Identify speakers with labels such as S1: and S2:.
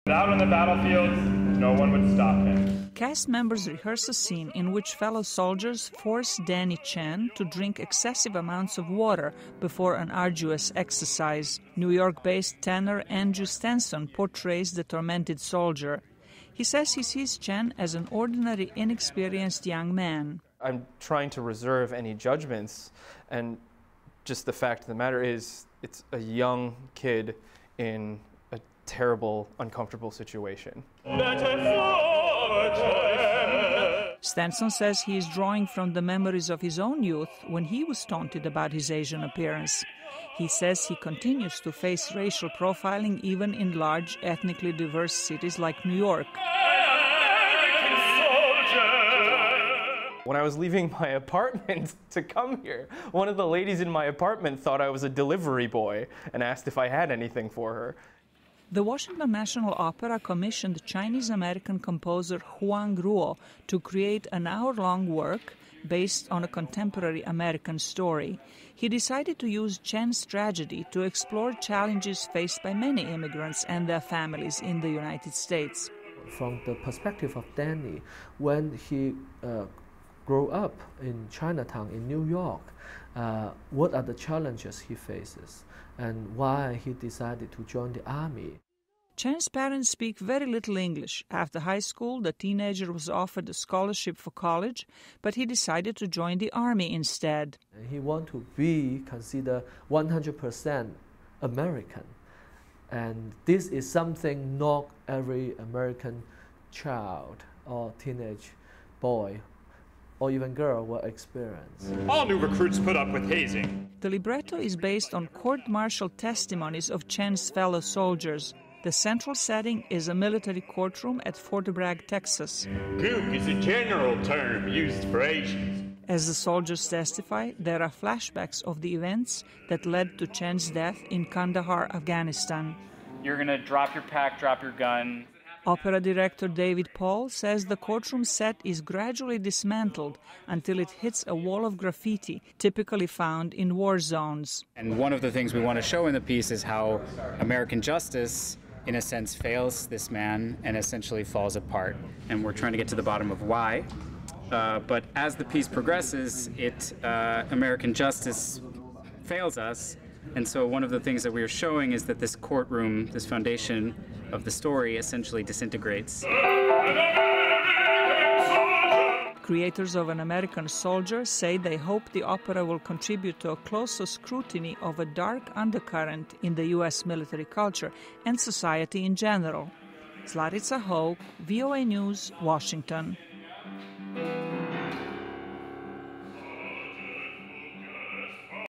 S1: Out on the battlefield, no one would stop him.
S2: Cast members rehearse a scene in which fellow soldiers force Danny Chen to drink excessive amounts of water before an arduous exercise. New York-based tenor Andrew Stenson portrays the tormented soldier. He says he sees Chen as an ordinary, inexperienced young man.
S3: I'm trying to reserve any judgments, and just the fact of the matter is it's a young kid in a terrible, uncomfortable situation.
S2: Stenson says he is drawing from the memories of his own youth when he was taunted about his Asian appearance. He says he continues to face racial profiling even in large, ethnically diverse cities like New York.
S3: When I was leaving my apartment to come here, one of the ladies in my apartment thought I was a delivery boy and asked if I had anything for her.
S2: The Washington National Opera commissioned Chinese-American composer Huang Ruo to create an hour-long work based on a contemporary American story. He decided to use Chen's tragedy to explore challenges faced by many immigrants and their families in the United States.
S4: From the perspective of Danny, when he grew up in Chinatown in New York, what are the challenges he faces and why he decided to join the army.
S2: Chen's parents speak very little English. After high school, the teenager was offered a scholarship for college, but he decided to join the army instead.
S4: He wanted to be considered 100% American. And this is something not every American child or teenage boy or even girl will experience.
S1: All new recruits put up with hazing.
S2: The libretto is based on court-martial testimonies of Chen's fellow soldiers. The central setting is a military courtroom at Fort Bragg, Texas.
S1: Gook is a general term used for Asians.
S2: As the soldiers testify, there are flashbacks of the events that led to Chen's death in Kandahar, Afghanistan.
S5: You're going to drop your pack, drop your gun.
S2: Opera director David Paul says the courtroom set is gradually dismantled until it hits a wall of graffiti typically found in war zones.
S5: And one of the things we want to show in the piece is how American justice, in a sense, fails this man and essentially falls apart. And we're trying to get to the bottom of why. But as the piece progresses, American justice fails us. And so one of the things that we are showing is that this courtroom, this foundation of the story, essentially disintegrates.
S2: Creators of An American Soldier say they hope the opera will contribute to a closer scrutiny of a dark undercurrent in the U.S. military culture and society in general. Zlatica, Hoke, VOA News, Washington.